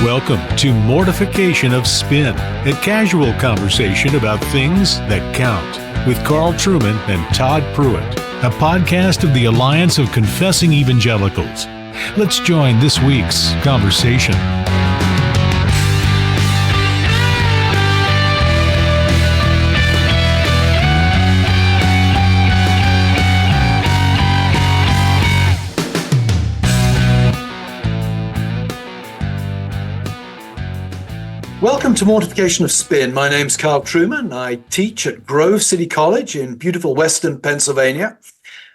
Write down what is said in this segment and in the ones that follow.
Welcome to Mortification of Spin, a casual conversation about things that count, with Carl Trueman and Todd Pruitt, a podcast of the Alliance of Confessing Evangelicals. Let's join this week's conversation. Welcome to Mortification of Spin. My name's Carl Trueman. I teach at Grove City College in beautiful Western Pennsylvania.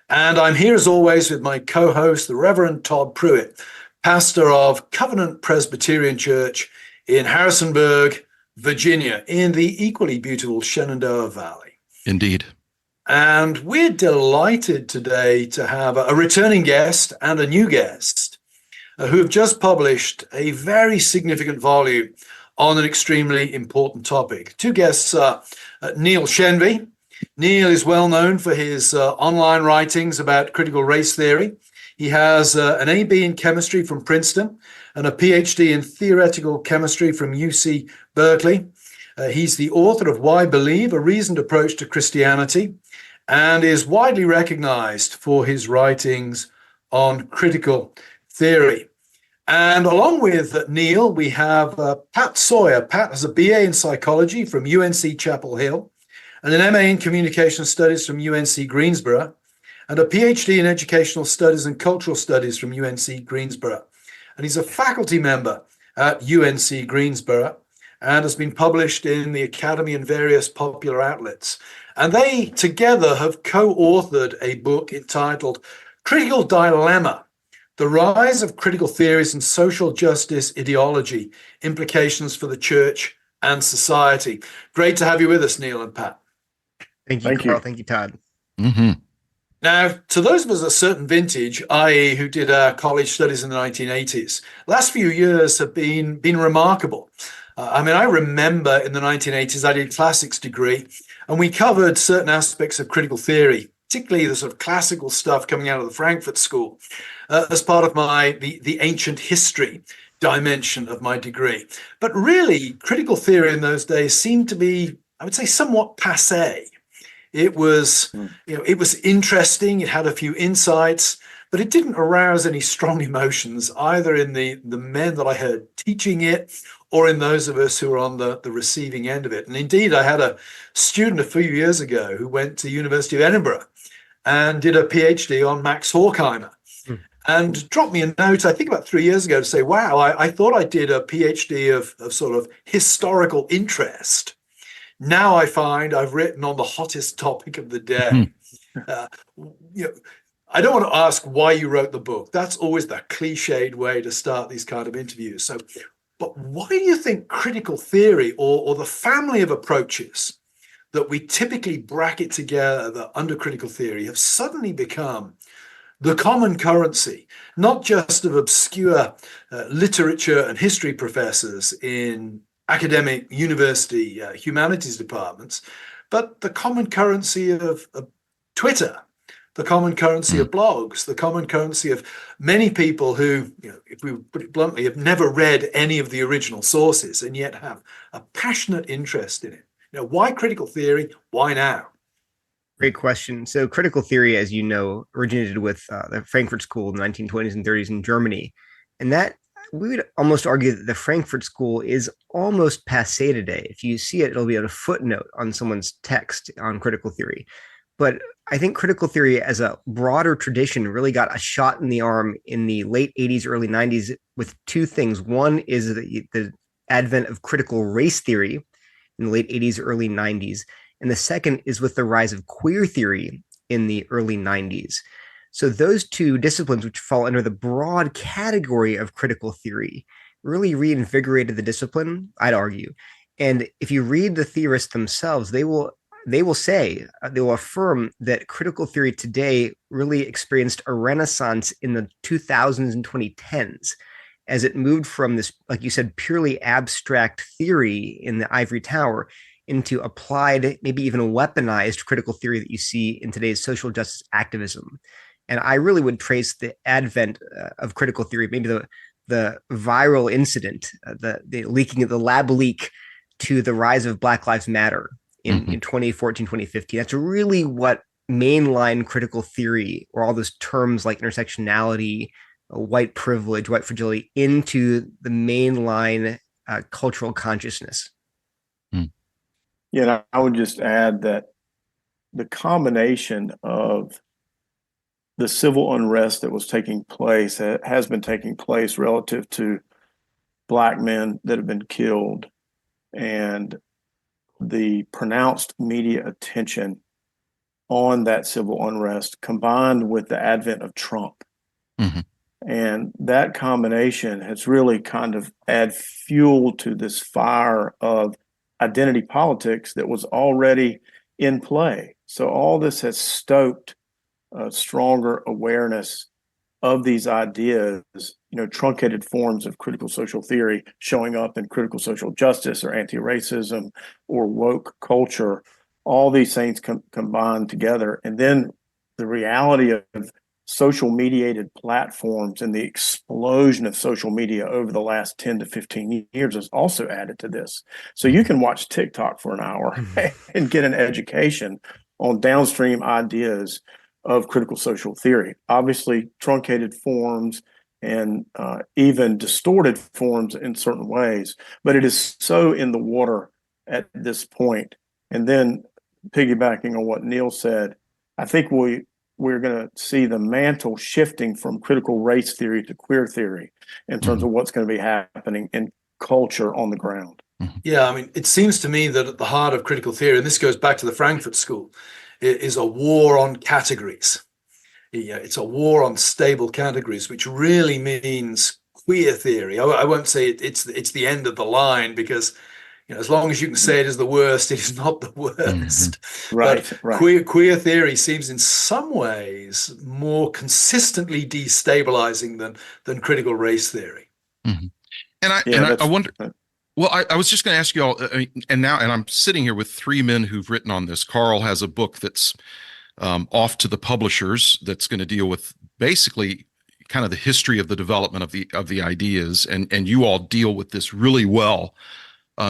And I'm here as always with my co-host, the Reverend Todd Pruitt, pastor of Covenant Presbyterian Church in Harrisonburg, Virginia, in the equally beautiful Shenandoah Valley. Indeed. And we're delighted today to have a returning guest and a new guest who have just published a very significant volume on an extremely important topic. Two guests are Neil Shenvi. Neil is well known for his online writings about critical race theory. He has an AB in chemistry from Princeton and a PhD in theoretical chemistry from UC Berkeley. He's the author of Why Believe? A Reasoned Approach to Christianity, and is widely recognized for his writings on critical theory. And along with Neil, we have Pat Sawyer. Pat has a BA in psychology from UNC Chapel Hill and an MA in communication studies from UNC Greensboro and a PhD in educational studies and cultural studies from UNC Greensboro. And he's a faculty member at UNC Greensboro and has been published in the Academy and various popular outlets. And they together have co-authored a book entitled Critical Dilemma: The Rise of Critical Theories and Social Justice Ideology, Implications for the Church and Society. Great to have you with us, Neil and Pat. Thank you, Carl. Thank you, Todd. Mm-hmm. Now, to those of us a certain vintage, i.e. who did our college studies in the 1980s, last few years have been remarkable. I remember in the 1980s, I did a classics degree, and we covered certain aspects of critical theory, particularly the sort of classical stuff coming out of the Frankfurt School, as part of the ancient history dimension of my degree. But really, critical theory in those days seemed to be, I would say, somewhat passé. It was, it was interesting. It had a few insights, but it didn't arouse any strong emotions either in the men that I heard teaching it or in those of us who were on the receiving end of it. And indeed, I had a student a few years ago who went to the University of Edinburgh and did a PhD on Max Horkheimer. And dropped me a note, I think about 3 years ago, to say, wow, I thought I did a PhD of sort of historical interest. Now I find I've written on the hottest topic of the day. I don't want to ask why you wrote the book. That's always the cliched way to start these kind of interviews. So, but why do you think critical theory or the family of approaches that we typically bracket together under critical theory have suddenly become the common currency, not just of obscure literature and history professors in academic university humanities departments, but the common currency of Twitter, the common currency of blogs, the common currency of many people who, if we put it bluntly, have never read any of the original sources and yet have a passionate interest in it. Why critical theory? Why now? Great question. So critical theory, as you know, originated with the Frankfurt School in the 1920s and 30s in Germany. And that, we would almost argue that the Frankfurt School is almost passé today. If you see it, it'll be a footnote on someone's text on critical theory. But I think critical theory as a broader tradition really got a shot in the arm in the late 80s, early 90s with two things. One is the advent of critical race theory in the late 80s, early 90s. And the second is with the rise of queer theory in the early 90s. So those two disciplines, which fall under the broad category of critical theory, really reinvigorated the discipline, I'd argue. And if you read the theorists themselves, they will affirm that critical theory today really experienced a renaissance in the 2000s and 2010s as it moved from this, like you said, purely abstract theory in the ivory tower into applied, maybe even weaponized critical theory that you see in today's social justice activism. And I really would trace the advent of critical theory, maybe the the viral incident, the leaking of the lab leak to the rise of Black Lives Matter in 2014, 2015. That's really what mainline critical theory, or all those terms like intersectionality, white privilege, white fragility, into the mainline cultural consciousness. Yeah, and I would just add that the combination of the civil unrest that was taking place, that has been taking place relative to Black men that have been killed, and the pronounced media attention on that civil unrest, combined with the advent of Trump. And that combination has really kind of add fuel to this fire of identity politics that was already in play. So all this has stoked a stronger awareness of these ideas, truncated forms of critical social theory showing up in critical social justice or anti-racism or woke culture. All these things combined together. And then the reality of social mediated platforms and the explosion of social media over the last 10 to 15 years has also added to this. So you can watch TikTok for an hour and get an education on downstream ideas of critical social theory. Obviously, truncated forms and even distorted forms in certain ways, but it is so in the water at this point. And then piggybacking on what Neil said, I think we're going to see the mantle shifting from critical race theory to queer theory in terms of what's going to be happening in culture on the ground. Yeah, I mean, it seems to me that at the heart of critical theory, and this goes back to the Frankfurt School, is a war on categories. It's a war on stable categories, which really means queer theory. I won't say it's the end of the line, because as long as you can say it is the worst, it is not the worst. Right, but right. Queer theory seems in some ways more consistently destabilizing than critical race theory. And I wonder. Well, I was just going to ask you all, and I'm sitting here with three men who've written on this. Carl has a book that's off to the publishers that's going to deal with basically kind of the history of the development of the ideas, and you all deal with this really well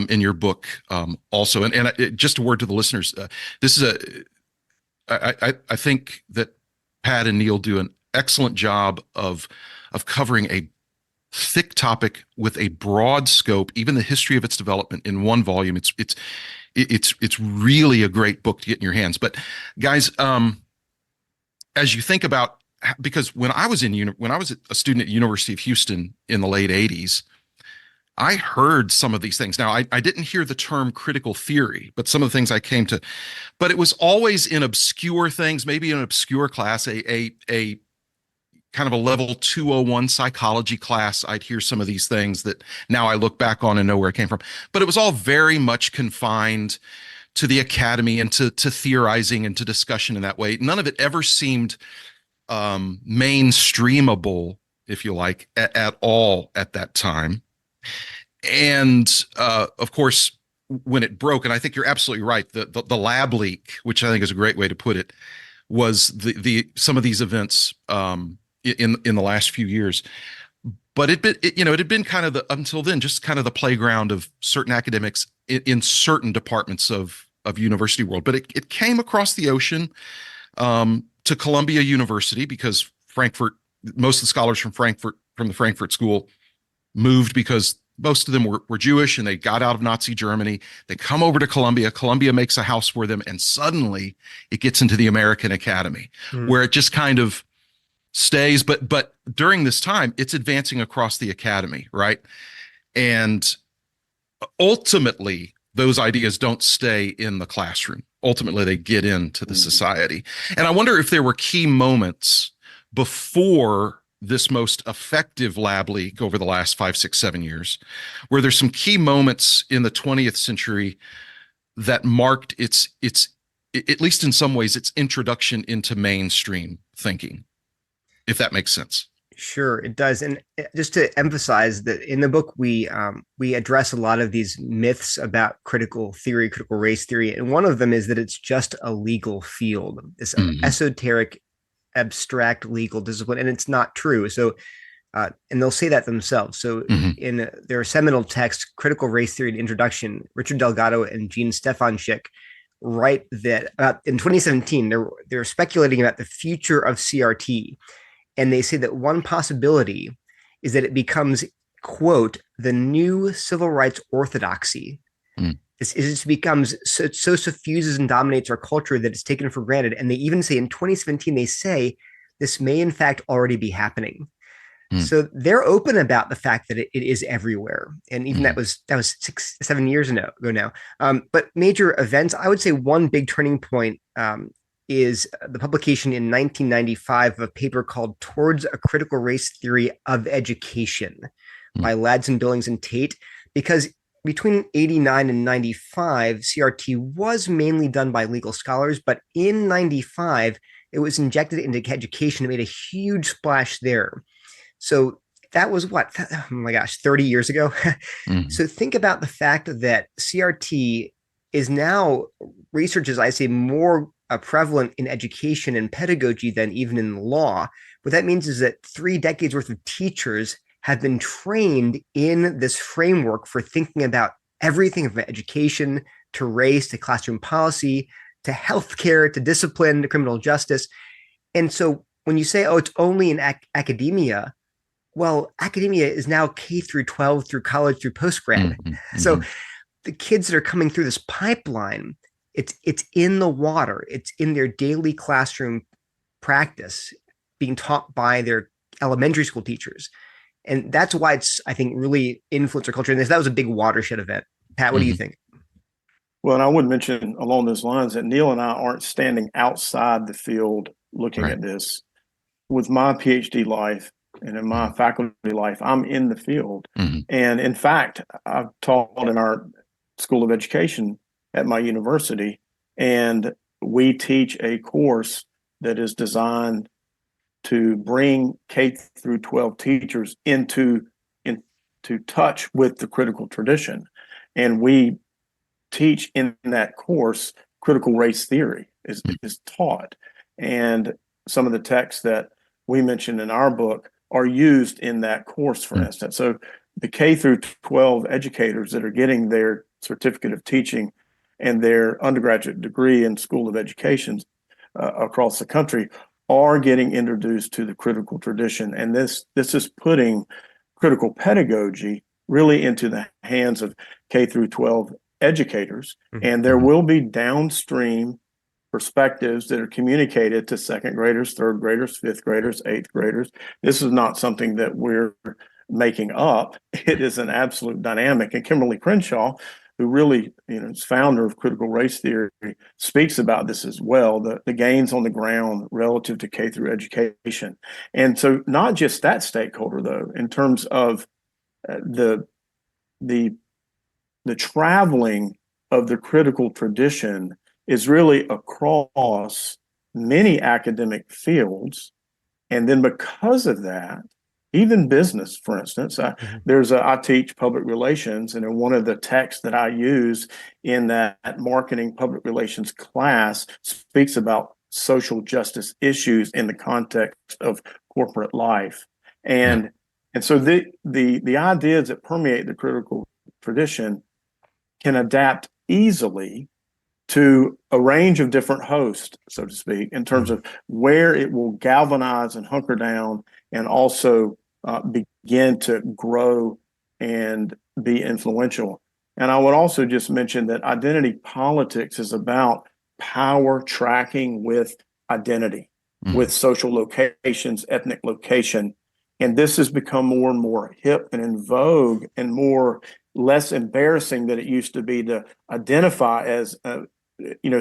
in your book also. And just a word to the listeners, this is I think that Pat and Neil do an excellent job of covering a thick topic with a broad scope, even the history of its development in one volume. It's really a great book to get in your hands. But guys, as you think about, because when I was a student at University of Houston in the late 80s, I heard some of these things. Now, I didn't hear the term critical theory, but some of the things I came to, but it was always in obscure things, maybe in an obscure class, a kind of a level 201 psychology class. I'd hear some of these things that now I look back on and know where it came from. But it was all very much confined to the academy and to theorizing and to discussion in that way. None of it ever seemed mainstreamable, if you like, at all at that time. And of course, when it broke, and I think you're absolutely right, the lab leak, which I think is a great way to put it, was some of these events in the last few years. But it had been kind of until then just kind of the playground of certain academics in certain departments of university world. But it came across the ocean to Columbia University, because most of the scholars from the Frankfurt School moved because most of them were Jewish, and they got out of Nazi Germany. They come over to Columbia. Columbia makes a house for them, and suddenly it gets into the American Academy, where it just kind of stays. But during this time, it's advancing across the academy, right? And ultimately, those ideas don't stay in the classroom. Ultimately, they get into the society. And I wonder if there were key moments before this most effective lab leak over the last 5, 6, 7 years, where there's some key moments in the 20th century that marked its at least in some ways, its introduction into mainstream thinking, if that makes sense. Sure, it does. And just to emphasize that in the book, we address a lot of these myths about critical theory, critical race theory. And one of them is that it's just a legal field, this esoteric, abstract legal discipline. And it's not true. So And they'll say that themselves. So Mhm. in their seminal text, Critical Race Theory and Introduction, Richard Delgado and Gene Stefanchik write that in 2017, they're speculating about the future of CRT. And they say that one possibility is that it becomes, quote, the new civil rights orthodoxy. Mm. It becomes so suffuses and dominates our culture that it's taken for granted. And they even say in 2017, they say this may in fact already be happening. Mm. So they're open about the fact that it is everywhere, and even that was 6-7 years ago now. But major events, I would say one big turning point is the publication in 1995 of a paper called "Towards a Critical Race Theory of Education" by Ladson, Billings, and Tate, because between 89 and 95, CRT was mainly done by legal scholars, but in 95, it was injected into education and made a huge splash there. So that was what, oh my gosh, 30 years ago. Mm. So think about the fact that CRT is now, research is, I say, more prevalent in education and pedagogy than even in law. What that means is that 3 decades worth of teachers have been trained in this framework for thinking about everything from education to race to classroom policy to healthcare to discipline to criminal justice. And so when you say, oh, it's only in academia, well, academia is now K through 12 through college through postgrad. So the kids that are coming through this pipeline, it's in the water. It's in their daily classroom practice being taught by their elementary school teachers. And that's why it's, I think, really influenced our culture. And that was a big watershed event. Pat, what do you think? Well, and I would mention along those lines that Neil and I aren't standing outside the field looking at this. With my PhD life, and in my faculty life, I'm in the field. And in fact, I've taught in our School of Education at my university, and we teach a course that is designed to bring K through 12 teachers into touch with the critical tradition. And we teach in that course, critical race theory is taught. And some of the texts that we mentioned in our book are used in that course, for instance. So the K through 12 educators that are getting their certificate of teaching and their undergraduate degree in School of Education across the country are getting introduced to the critical tradition. And this is putting critical pedagogy really into the hands of K through 12 educators. And there will be downstream perspectives that are communicated to second graders, third graders, fifth graders, eighth graders. This is not something that we're making up. It is an absolute dynamic. And Kimberly Crenshaw, who really, is founder of critical race theory, speaks about this as well, the gains on the ground relative to K through education. And so not just that stakeholder, though, in terms of the traveling of the critical tradition is really across many academic fields. And then because of that, even business, for instance, I teach public relations, and in one of the texts that I use in that marketing public relations class speaks about social justice issues in the context of corporate life. And so the ideas that permeate the critical tradition can adapt easily to a range of different hosts, so to speak, in terms of where it will galvanize and hunker down and also begin to grow and be influential. And I would also just mention that identity politics is about power tracking with identity, with social locations, ethnic location. And this has become more and more hip and in vogue and less embarrassing than it used to be to identify as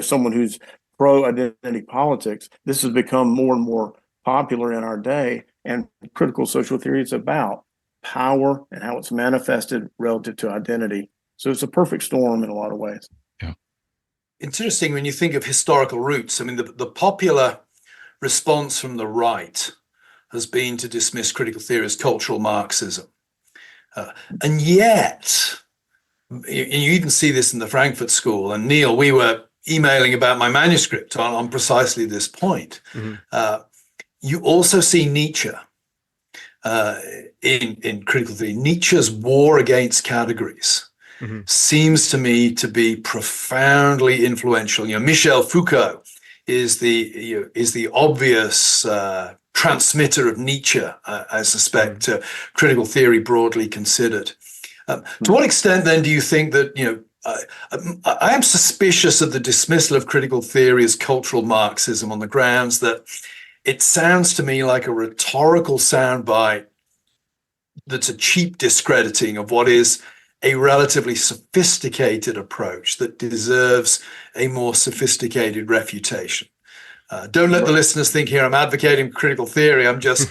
someone who's pro identity politics. This has become more and more popular in our day, and critical social theory is about power and how it's manifested relative to identity. So it's a perfect storm in a lot of ways. Yeah. Interesting when you think of historical roots. I mean, the popular response from the right has been to dismiss critical theory as cultural Marxism. And yet, you even see this in the Frankfurt School. And Neil, we were emailing about my manuscript on precisely this point. You also see Nietzsche in critical theory, Nietzsche's war against categories seems to me to be profoundly influential. Michel Foucault is the obvious transmitter of Nietzsche, I suspect, critical theory broadly considered. To what extent then do you think that, I am suspicious of the dismissal of critical theory as cultural Marxism on the grounds that it sounds to me like a rhetorical soundbite that's a cheap discrediting of what is a relatively sophisticated approach that deserves a more sophisticated refutation. Don't let the listeners think here I'm advocating critical theory. I'm just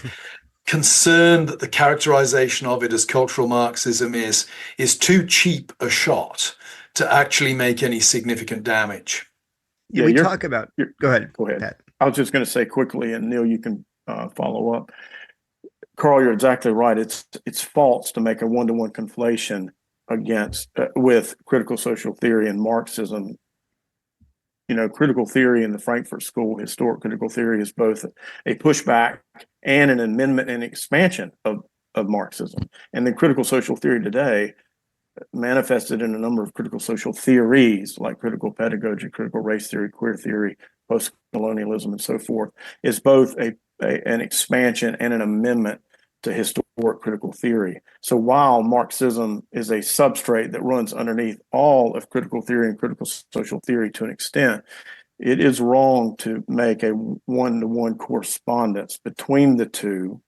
concerned that the characterization of it as cultural Marxism is too cheap a shot to actually make any significant damage. Yeah, we talk about. Go ahead. Pat. I was just going to say quickly, and Neil, you can follow up. Carl, you're exactly right. It's false to make a one-to-one conflation against with critical social theory and Marxism. Critical theory in the Frankfurt School, historic critical theory, is both a pushback and an amendment and expansion of Marxism. And then critical social theory today, manifested in a number of critical social theories like critical pedagogy, critical race theory, queer theory, post-colonialism, and so forth, is both an expansion and an amendment to historic critical theory. So while Marxism is a substrate that runs underneath all of critical theory and critical social theory to an extent, it is wrong to make a one-to-one correspondence between the two.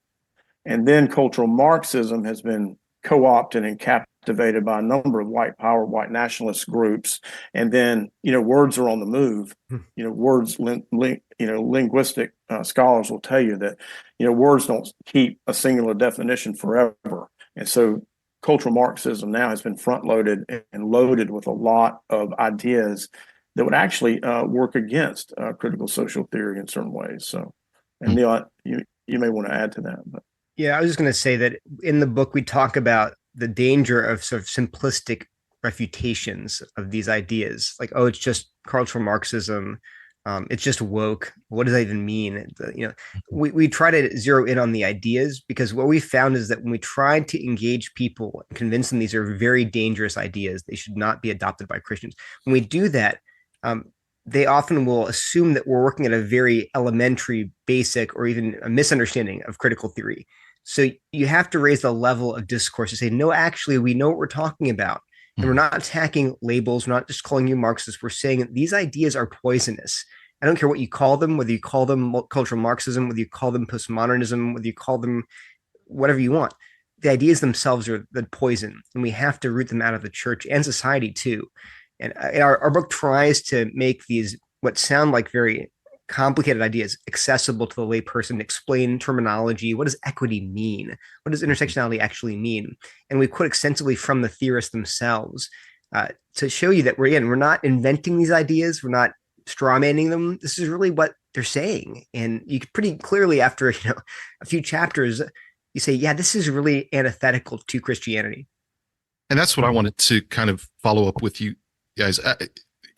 And then cultural Marxism has been co-opted and captivated by a number of white power, white nationalist groups. And then, words are on the move. Words, linguistic scholars will tell you that, words don't keep a singular definition forever. And so cultural Marxism now has been front-loaded and loaded with a lot of ideas that would actually work against critical social theory in certain ways. So, and Neil, you may want to add to that. But. Yeah, I was just going to say that in the book, we talk about the danger of sort of simplistic refutations of these ideas. Like, oh, it's just cultural Marxism. It's just woke. What does that even mean? We try to zero in on the ideas, because what we found is that when we try to engage people and convince them these are very dangerous ideas, they should not be adopted by Christians. When we do that, they often will assume that we're working at a very elementary, basic, or even a misunderstanding of critical theory. So you have to raise the level of discourse to say, no, actually, we know what we're talking about. And we're not attacking labels. We're not just calling you Marxist. We're saying that these ideas are poisonous. I don't care what you call them, whether you call them cultural Marxism, whether you call them postmodernism, whether you call them whatever you want. The ideas themselves are the poison, and we have to root them out of the church and society too. And our book tries to make these what sound like very complicated ideas accessible to the layperson, explain terminology. What does equity mean? What does intersectionality actually mean? And we quote extensively from the theorists themselves to show you that we're not inventing these ideas. We're not strawmanning them. This is really what they're saying. And you can pretty clearly, after a few chapters, you say, yeah, this is really antithetical to Christianity. And that's what I wanted to kind of follow up with you guys.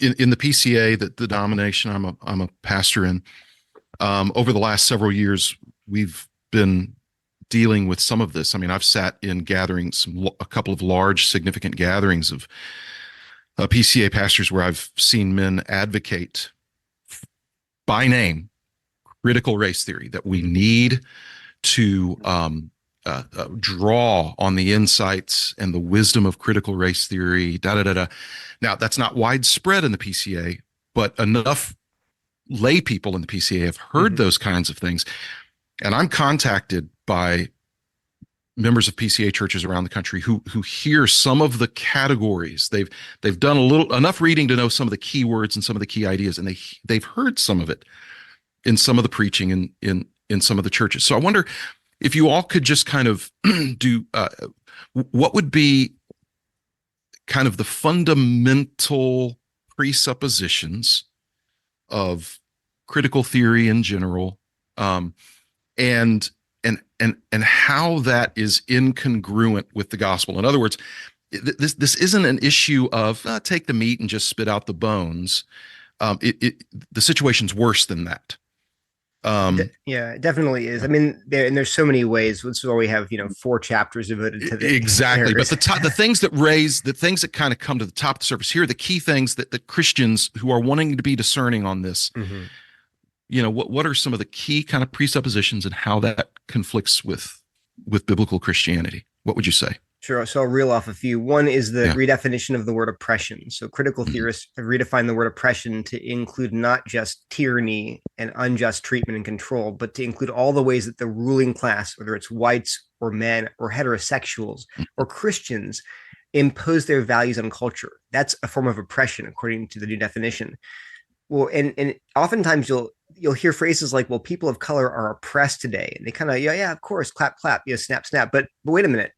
In the PCA, the denomination I'm a pastor in, over the last several years, we've been dealing with some of this. I mean, I've sat in gatherings, a couple of large, significant gatherings of PCA pastors where I've seen men advocate by name critical race theory, that we need to draw on the insights and the wisdom of critical race theory, Now, that's not widespread in the PCA, but enough lay people in the PCA have heard those kinds of things. And I'm contacted by members of PCA churches around the country who hear some of the categories. They've done enough reading to know some of the key words and some of the key ideas, and they've heard some of it in some of the preaching in some of the churches. So I wonder if you all could just kind of do what would be kind of the fundamental presuppositions of critical theory in general, and how that is incongruent with the gospel. In other words, this isn't an issue of take the meat and just spit out the bones. The situation's worse than that. Yeah, it definitely is. I mean, there's so many ways. This is why we have 4 chapters devoted to the exactly. errors. But the things that kind of come to the top of the surface here are the key things that the Christians who are wanting to be discerning on this. Mm-hmm. What are some of the key kind of presuppositions and how that conflicts with biblical Christianity? What would you say? Sure. So I'll reel off a few. One is the redefinition of the word oppression. So critical theorists have redefined the word oppression to include not just tyranny and unjust treatment and control, but to include all the ways that the ruling class, whether it's whites or men or heterosexuals or Christians, impose their values on culture. That's a form of oppression, according to the new definition. Well, and oftentimes you'll hear phrases like, well, people of color are oppressed today. And they kind of, yeah, of course, clap, clap, snap, snap. But wait a minute.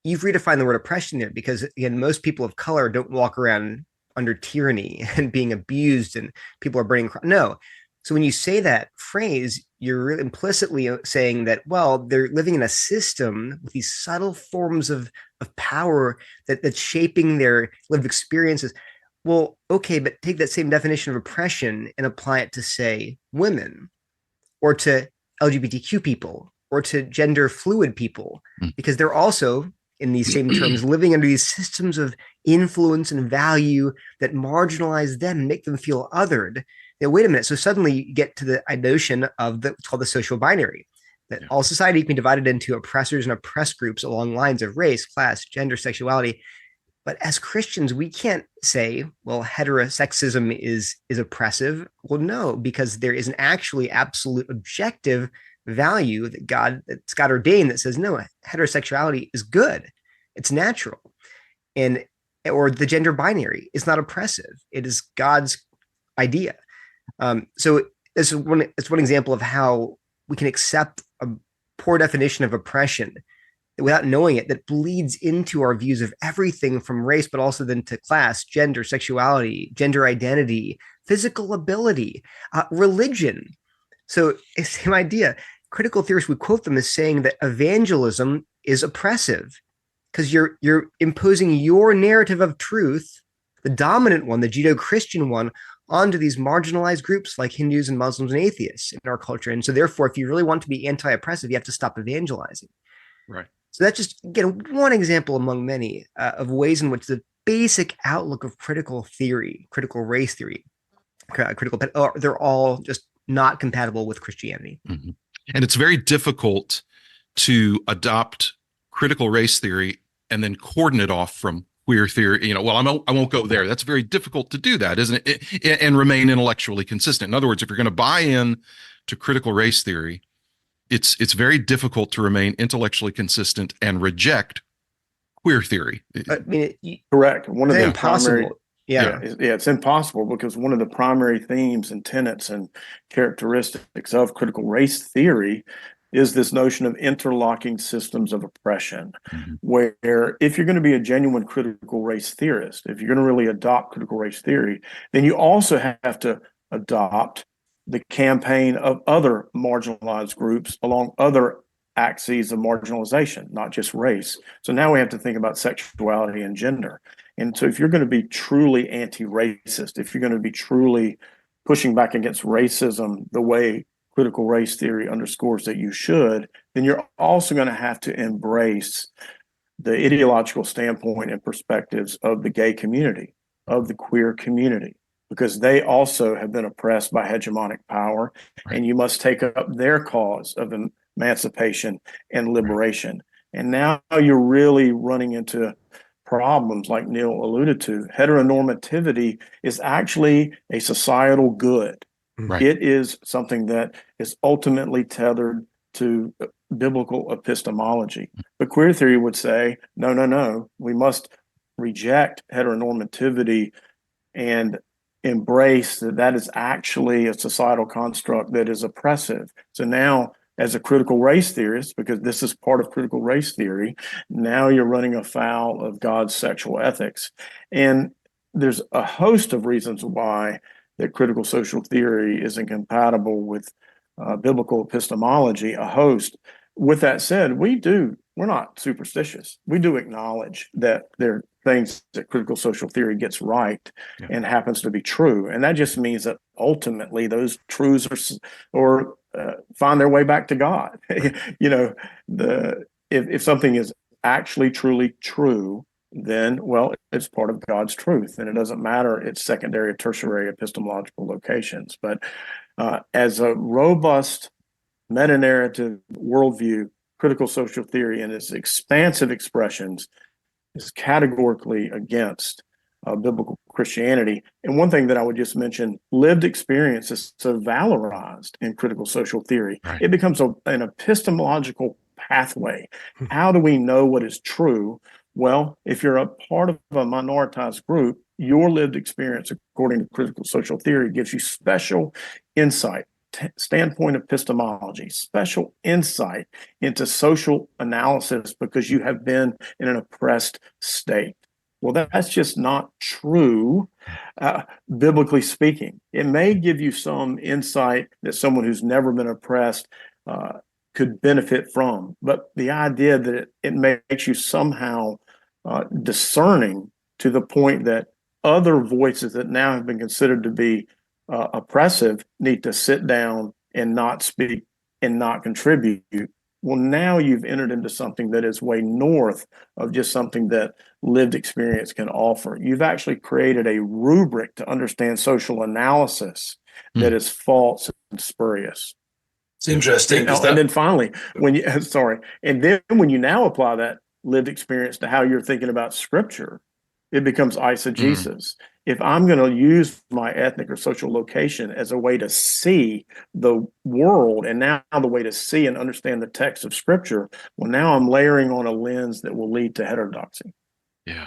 You've redefined the word oppression there because, again, most people of color don't walk around under tyranny and being abused and people are burning. No. So when you say that phrase, you're implicitly saying that, well, they're living in a system with these subtle forms of power that's shaping their lived experiences. Well, okay, but take that same definition of oppression and apply it to, say, women or to LGBTQ people or to gender fluid people, because they're also, in these same terms, living under these systems of influence and value that marginalize them and make them feel othered. Now, wait a minute. So suddenly you get to the notion of what's called the social binary, that all society can be divided into oppressors and oppressed groups along lines of race, class, gender, sexuality. But as Christians, we can't say, well, heterosexism is oppressive. Well, no, because there is an actually absolute objective value that's God ordained that says, no, heterosexuality is good. It's natural. Or the gender binary is not oppressive. It is God's idea. So it's one example of how we can accept a poor definition of oppression without knowing it, that bleeds into our views of everything from race, but also then to class, gender, sexuality, gender identity, physical ability, religion. So it's the same idea. Critical theorists would quote them as saying that evangelism is oppressive because you're imposing your narrative of truth, the dominant one, the Judeo-Christian one, onto these marginalized groups like Hindus and Muslims and atheists in our culture. And so therefore, if you really want to be anti-oppressive, you have to stop evangelizing. Right. So that's just, again, one example among many of ways in which the basic outlook of critical theory, critical race theory, they're all just not compatible with Christianity. Mm-hmm. And it's very difficult to adopt critical race theory and then cordon it off from queer theory. I won't go there. That's very difficult to do that, isn't it? And remain intellectually consistent. In other words, if you're going to buy in to critical race theory, it's very difficult to remain intellectually consistent and reject queer theory. I mean, correct. One of the primary, it's impossible because one of the primary themes and tenets and characteristics of critical race theory is this notion of interlocking systems of oppression, where if you're going to be a genuine critical race theorist, if you're going to really adopt critical race theory, then you also have to adopt the campaign of other marginalized groups along other axes of marginalization, not just race. So now we have to think about sexuality and gender. And so if you're going to be truly anti-racist, if you're going to be truly pushing back against racism the way critical race theory underscores that you should, then you're also going to have to embrace the ideological standpoint and perspectives of the gay community, of the queer community, because they also have been oppressed by hegemonic power, and you must take up their cause of emancipation and liberation. And now you're really running into problems like Neil alluded to. Heteronormativity is actually a societal good. Right. It is something that is ultimately tethered to biblical epistemology. But queer theory would say, no, we must reject heteronormativity and embrace that is actually a societal construct that is oppressive. So now, as a critical race theorist, because this is part of critical race theory, now you're running afoul of God's sexual ethics. And there's a host of reasons why that critical social theory is incompatible with biblical epistemology, a host. With that said, we're not superstitious. We do acknowledge that there are things that critical social theory gets right and happens to be true. And that just means that ultimately those truths or find their way back to God. You know, if something is actually truly true, then, well, it's part of God's truth, and it doesn't matter its secondary or tertiary epistemological locations. But as a robust meta-narrative worldview, critical social theory and its expansive expressions is categorically against biblical Christianity. And one thing that I would just mention, lived experience is so valorized in critical social theory. Right. It becomes an epistemological pathway. How do we know what is true? Well, if you're a part of a minoritized group, your lived experience, according to critical social theory, gives you special insight, standpoint epistemology, special insight into social analysis because you have been in an oppressed state. Well, that's just not true, biblically speaking. It may give you some insight that someone who's never been oppressed could benefit from, but the idea that it makes you somehow discerning to the point that other voices that now have been considered to be oppressive need to sit down and not speak and not contribute. Well, now you've entered into something that is way north of just something that lived experience can offer. You've actually created a rubric to understand social analysis that is false and spurious. It's interesting. And then finally, when you and then when you now apply that lived experience to how you're thinking about scripture, it becomes eisegesis. If I'm going to use my ethnic or social location as a way to see the world, and now the way to see and understand the text of scripture, well, now I'm layering on a lens that will lead to heterodoxy. Yeah.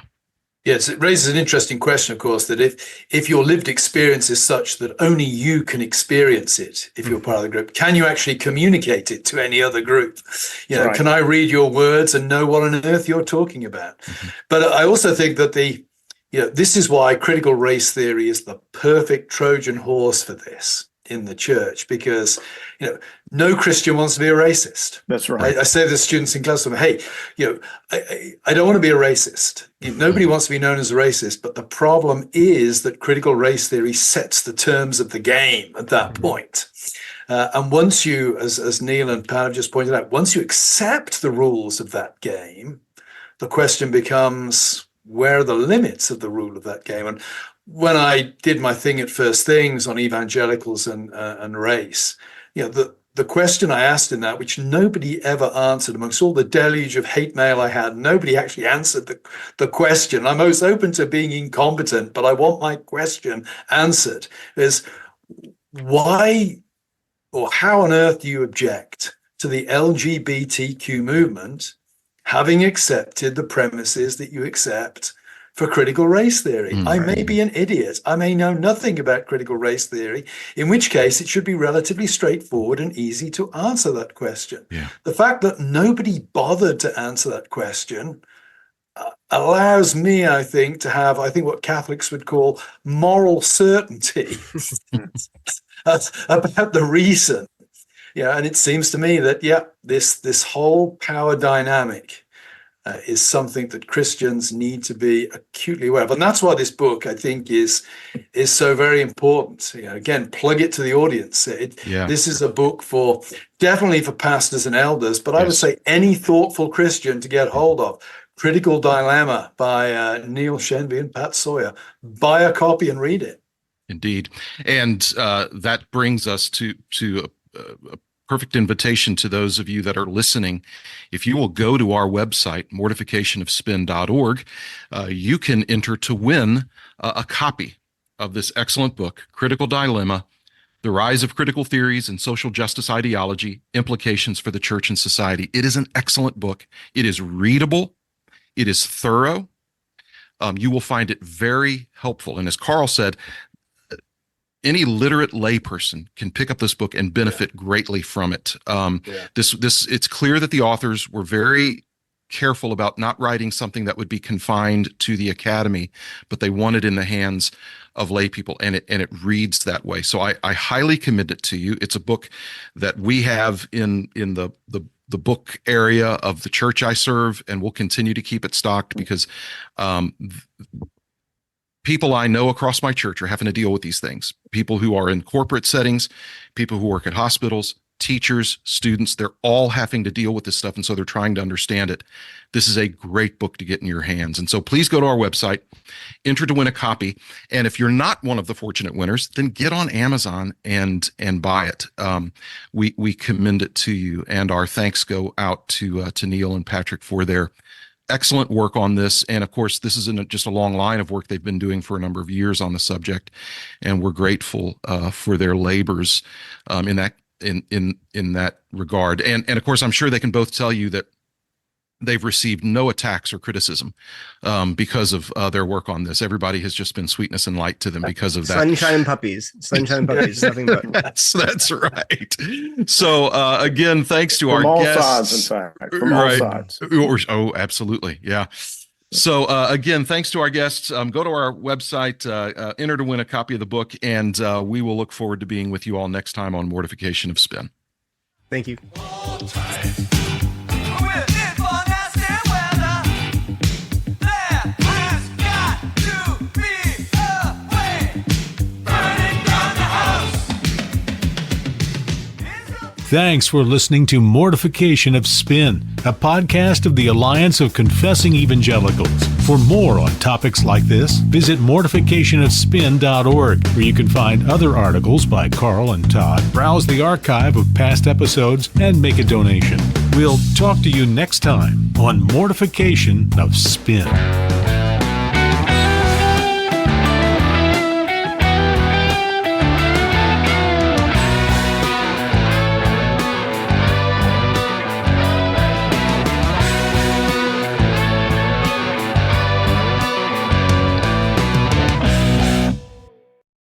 Yes, it raises an interesting question, of course, that if your lived experience is such that only you can experience it, if you're part of the group, can you actually communicate it to any other group? You know, can I read your words and know what on earth you're talking about? But I also think that this is why critical race theory is the perfect Trojan horse for this in the church, because no Christian wants to be a racist. That's right. I say to the students in class, hey, I don't want to be a racist. Nobody wants to be known as a racist, but the problem is that critical race theory sets the terms of the game at that point. And once you, as Neil and Pat have just pointed out, once you accept the rules of that game, the question becomes, where are the limits of the rule of that game? And when I did my thing at First Things on evangelicals and race, the question I asked in that, which nobody ever answered amongst all the deluge of hate mail I had, nobody actually answered the question. I'm most open to being incompetent, but I want my question answered, is why or how on earth do you object to the LGBTQ movement having accepted the premises that you accept for critical race theory? I may be an idiot. I may know nothing about critical race theory, in which case it should be relatively straightforward and easy to answer that question. Yeah. The fact that nobody bothered to answer that question allows me, I think, to have, what Catholics would call moral certainty about the reason. Yeah, and it seems to me that, this whole power dynamic is something that Christians need to be acutely aware of. And that's why this book, I think, is so very important. Again, plug it to the audience. This is a book definitely for pastors and elders, but I would say any thoughtful Christian to get hold of. Critical Dilemma by Neil Shenvi and Pat Sawyer. Buy a copy and read it. Indeed. And that brings us to a perfect invitation to those of you that are listening. If you will go to our website, mortificationofspin.org, you can enter to win a copy of this excellent book, Critical Dilemma, The Rise of Critical Theories and Social Justice Ideology, Implications for the Church and Society. It is an excellent book. It is readable. It is thorough. You will find it very helpful. And as Carl said, any literate layperson can pick up this book and benefit greatly from it. It's clear that the authors were very careful about not writing something that would be confined to the academy, but they want it in the hands of lay people, and it reads that way. So I highly commend it to you. It's a book that we have in the book area of the church I serve, and we'll continue to keep it stocked because people I know across my church are having to deal with these things. People who are in corporate settings, people who work at hospitals, teachers, students, they're all having to deal with this stuff. And so they're trying to understand it. This is a great book to get in your hands. And so please go to our website, enter to win a copy. And if you're not one of the fortunate winners, then get on Amazon and buy it. We commend it to you. And our thanks go out to Neil and Patrick for their excellent work on this. And of course, this isn't just a long line of work they've been doing for a number of years on the subject. And we're grateful for their labors in that regard. And of course, I'm sure they can both tell you that they've received no attacks or criticism because of their work on this. Everybody has just been sweetness and light to them because of that. Sunshine puppies, nothing but. That's right. So again, thanks to our all guests. sides, in fact, from all sides. Oh, absolutely, yeah. So again, thanks to our guests. Go to our website, enter to win a copy of the book, and we will look forward to being with you all next time on Mortification of Spin. Thank you. Thanks for listening to Mortification of Spin, a podcast of the Alliance of Confessing Evangelicals. For more on topics like this, visit mortificationofspin.org, where you can find other articles by Carl and Todd, browse the archive of past episodes, and make a donation. We'll talk to you next time on Mortification of Spin.